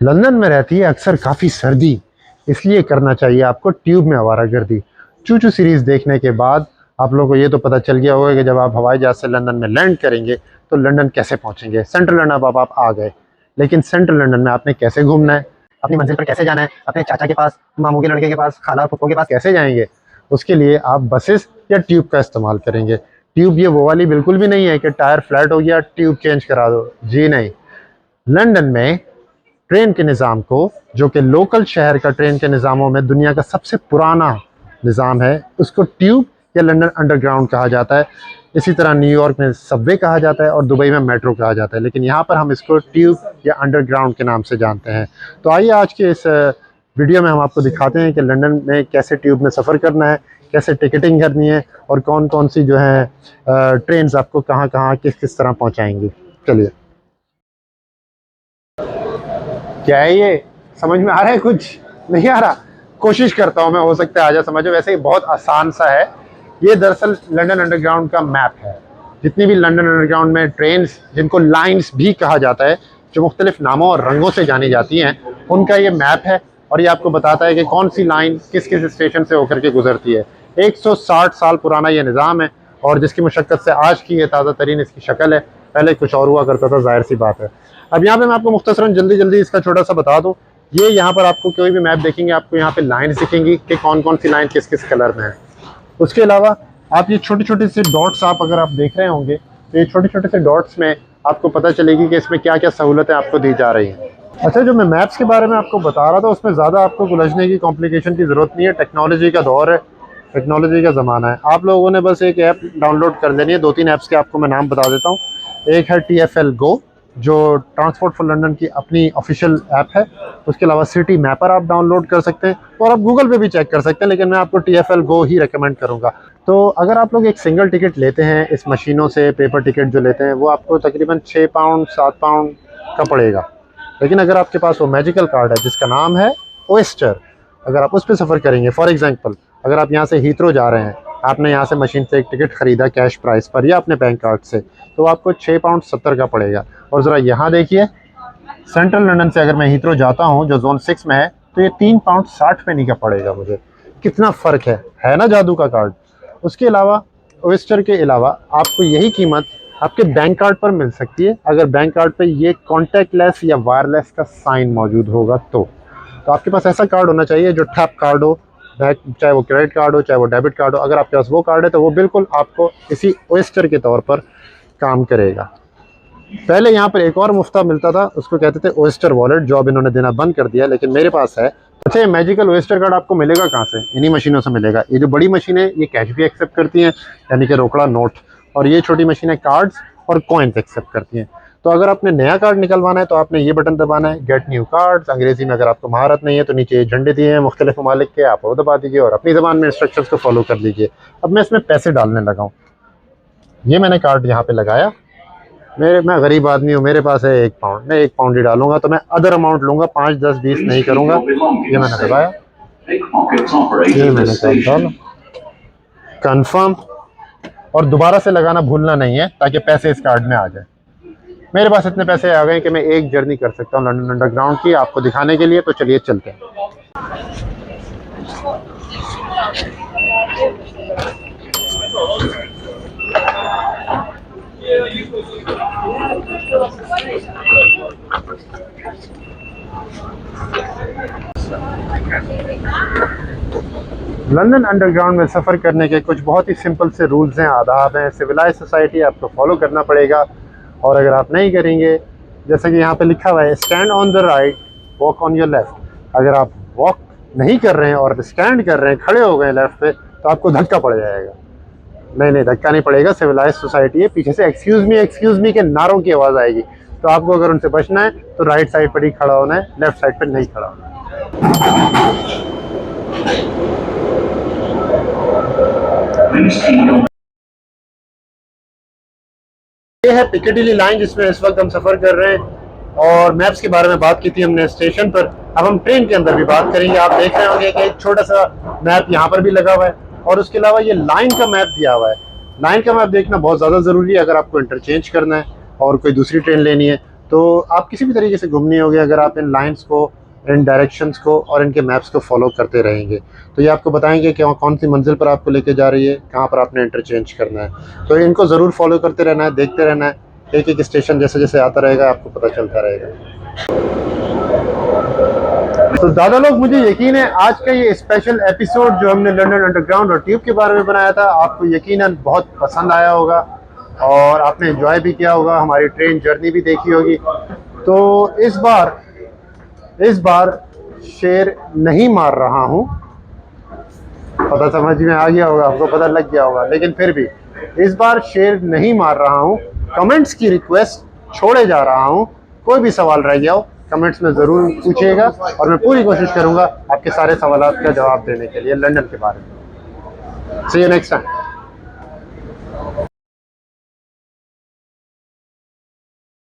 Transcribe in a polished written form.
London में रहती है अक्सर काफ़ी सर्दी, इसलिए करना चाहिए आपको ट्यूब में आवारागर्दी। चू चू सीरीज़ देखने के बाद आप लोगों को ये तो पता चल गया होगा कि जब आप हवाई जहाज़ से लंदन में लैंड करेंगे तो लंदन कैसे पहुंचेंगे। सेंट्रल लंदन अब आप आ गए, लेकिन सेंट्रल लंदन में आपने कैसे घूमना है, अपनी मंजिल पर कैसे जाना है, अपने चाचा के पास, मामू के लड़के के पास, खाला फुफ्फो के पास कैसे जाएंगे, उसके लिए आप बसेस या ट्यूब का इस्तेमाल करेंगे। ट्यूब ये वो वाली बिल्कुल भी नहीं है कि टायर फ्लैट हो गया ट्यूब चेंज करा दो, जी नहीं। लंदन में ट्रेन के निज़ाम को, जो कि लोकल शहर का ट्रेन के निज़ामों में दुनिया का सबसे पुराना निज़ाम है, उसको ट्यूब या लंदन अंडरग्राउंड कहा जाता है। इसी तरह न्यूयॉर्क में सबवे कहा जाता है और दुबई में मेट्रो कहा जाता है, लेकिन यहाँ पर हम इसको ट्यूब या अंडरग्राउंड के नाम से जानते हैं। तो आइए आज के इस वीडियो में हम आपको दिखाते हैं कि लंदन में कैसे ट्यूब में सफ़र करना है, कैसे टिकटिंग करनी है और कौन कौन सी जो है ट्रेन्स आपको कहाँ कहाँ किस किस तरह पहुँचाएँगी। चलिए, क्या है ये, समझ में आ रहा है? कुछ नहीं आ रहा? कोशिश करता हूँ मैं, हो सकता है आ जाए समझ में। वैसे ही बहुत आसान सा है ये। दरअसल लंदन अंडरग्राउंड का मैप है। जितनी भी लंदन अंडरग्राउंड में ट्रेन्स, जिनको लाइंस भी कहा जाता है, जो मुख्तलिफ नामों और रंगों से जानी जाती हैं, उनका ये मैप है और ये आपको बताता है कि कौन सी लाइन किस किस स्टेशन से होकर के गुजरती है। 160 साल पुराना ये निज़ाम है और जिसकी मुशक्क़त से आज की ये ताज़ा तरीन इसकी शक्ल है। पहले कुछ और हुआ करता था, जाहिर सी बात है। अब यहाँ पे मैं आपको मुख्तसरन जल्दी इसका छोटा सा बता दूँ। ये यहाँ पर आपको कोई भी मैप देखेंगे, आपको यहाँ पे लाइन दिखेंगी कि कौन कौन सी लाइन किस किस कलर में है। उसके अलावा आप ये छोटे छोटे से डॉट्स आप अगर आप देख रहे होंगे तो ये छोटे छोटे से डॉट्स में आपको पता चलेगी कि इसमें क्या क्या सहूलतें आपको दी जा रही हैं। अच्छा, जो मैं मैप्स के बारे में आपको बता रहा था उसमें ज़्यादा आपको उलझने की, कॉम्प्लिकेशन की ज़रूरत नहीं है। टेक्नोलॉजी का दौर है, टेक्नोलॉजी का ज़माना है। आप लोगों ने बस एक ऐप डाउनलोड कर लेनी है। 2-3 ऐप्स के आपको मैं नाम बता देता हूँ। एक है TFL Go, जो ट्रांसपोर्ट फॉर लंदन की अपनी ऑफिशियल ऐप है। उसके अलावा सिटी मैपर आप डाउनलोड कर सकते हैं और आप गूगल पे भी चेक कर सकते हैं, लेकिन मैं आपको TFL Go ही रेकमेंड करूँगा। तो अगर आप लोग एक सिंगल टिकट लेते हैं इस मशीनों से, पेपर टिकट जो लेते हैं, वो आपको तकरीबन 6 पाउंड 7 पाउंड का पड़ेगा। लेकिन अगर आपके पास वो मैजिकल कार्ड है जिसका नाम है ओएस्टर, अगर आप उस पर सफ़र करेंगे, फॉर एग्जांपल अगर आप यहाँ से हीथ्रो जा रहे हैं, आपने यहाँ से मशीन से एक टिकट ख़रीदा कैश प्राइस पर या अपने बैंक कार्ड से, तो आपको 6 पाउंड 70 का पड़ेगा। और ज़रा यहाँ देखिए, सेंट्रल लंदन से अगर मैं हीथ्रो जाता हूँ जो जोन 6 में है, तो ये 3 पाउंड 60 पैसे का पड़ेगा मुझे। कितना फ़र्क है ना जादू का कार्ड। उसके अलावा ओएस्टर के अलावा आपको यही कीमत आपके बैंक कार्ड पर मिल सकती है अगर बैंक कार्ड पे ये कॉन्टैक्टलेस या वायरलेस का साइन मौजूद होगा। तो आपके पास ऐसा कार्ड होना चाहिए जो टैप कार्ड हो, चाहे वो क्रेडिट कार्ड हो, चाहे वो डेबिट कार्ड हो। अगर आपके पास वो कार्ड है तो वो बिल्कुल आपको इसी ओएस्टर के तौर पर काम करेगा। पहले यहाँ पर एक और मुफ्ता मिलता था, उसको कहते थे ओएस्टर वॉलेट, जो अब इन्होंने देना बंद कर दिया, लेकिन मेरे पास है। अच्छा, ये मैजिकल ओएस्टर कार्ड आपको मिलेगा कहाँ से? इन्हीं मशीनों से मिलेगा। ये जो बड़ी मशीन है ये कैश भी एक्सेप्ट करती हैं, यानी कि रोकड़ा नोट, और ये छोटी मशीनें कार्ड्स और कॉइन्स एक्सेप्ट करती हैं। तो अगर आपने नया कार्ड निकलवाना है तो आपने ये बटन दबाना है, गेट न्यू कार्ड्स। अंग्रेजी में अगर आपको महारत नहीं है तो नीचे ये झंडे दिए हैं मुख्तलिफ ममालिक के, आप वो दबा दीजिए और अपनी ज़बान में इंस्ट्रक्शंस को फॉलो कर लीजिए। अब मैं इसमें पैसे डालने लगा हूँ। ये मैंने कार्ड यहाँ पे लगाया। मैं गरीब आदमी हूँ, मेरे पास है 1 पाउंड, मैं 1 पाउंड ही डालूंगा, तो मैं अदर अमाउंट लूँगा, 5, 10, 20 नहीं करूँगा। ये मैंने दबाया, ये मैंने कार्ड डाला, कन्फर्म, और दोबारा से लगाना भूलना नहीं है ताकि पैसे इस कार्ड में आ जाए। मेरे पास इतने पैसे आ गए कि मैं एक जर्नी कर सकता हूँ लंदन अंडरग्राउंड की, आपको दिखाने के लिए। तो चलिए चलते हैं। लंदन अंडरग्राउंड में सफ़र करने के कुछ बहुत ही सिंपल से रूल्स हैं, आदाब हैं। सिविलाइज सोसाइटी आपको फॉलो करना पड़ेगा, और अगर आप नहीं करेंगे, जैसे कि यहाँ पे लिखा हुआ है, stand on the right, walk on your left. अगर आप वॉक नहीं कर रहे हैं और स्टैंड कर रहे हैं, खड़े हो गए लेफ्ट पे, तो आपको धक्का पड़ जाएगा। नहीं, धक्का नहीं पड़ेगा, सिविलाइज सोसाइटी है। पीछे से एक्सक्यूज़ मी के नारों की आवाज़ आएगी, तो आपको अगर उनसे बचना है तो राइट साइड पर ही खड़ा होना है, लेफ्ट साइड पर नहीं खड़ा होना है। ये है पिकेडिली लाइन जिसमें इस वक्त हम सफ़र कर रहे हैं। और मैप्स के बारे में बात की थी हमने स्टेशन पर, अब हम ट्रेन के अंदर भी बात करेंगे। आप देख रहे होंगे कि एक छोटा सा मैप यहाँ पर भी लगा हुआ है, और उसके अलावा ये लाइन का मैप दिया हुआ है। लाइन का मैप देखना बहुत ज़्यादा ज़रूरी है अगर आपको इंटरचेंज करना है और कोई दूसरी ट्रेन लेनी है। तो आप किसी भी तरीके से गुम नहीं होगे अगर आप इन लाइंस को, इन डायरेक्शंस को और इनके मैप्स को फॉलो करते रहेंगे। तो ये आपको बताएंगे कि कौन सी मंजिल पर आपको लेके जा रही है, कहाँ पर आपने इंटरचेंज करना है। तो इनको ज़रूर फॉलो करते रहना है, देखते रहना है, एक एक स्टेशन जैसे जैसे आता रहेगा आपको पता चलता रहेगा। तो ज़्यादा लोग, मुझे यकीन है आज का ये स्पेशल एपिसोड जो हमने लंदन अंडरग्राउंड और ट्यूब के बारे में बनाया था, आपको यकीनन बहुत पसंद आया होगा और आपने एंजॉय भी किया होगा, हमारी ट्रेन जर्नी भी देखी होगी। तो इस बार शेर नहीं मार रहा हूँ, पता समझ में आ गया होगा, आपको पता लग गया होगा, लेकिन फिर भी इस बार शेर नहीं मार रहा हूँ। कमेंट्स की रिक्वेस्ट छोड़े जा रहा हूँ। कोई भी सवाल रह गया हो कमेंट्स में ज़रूर पूछिएगा और मैं पूरी कोशिश करूँगा आपके सारे सवालों का जवाब देने के लिए लंदन के बारे में। सी यू नेक्स्ट टाइम।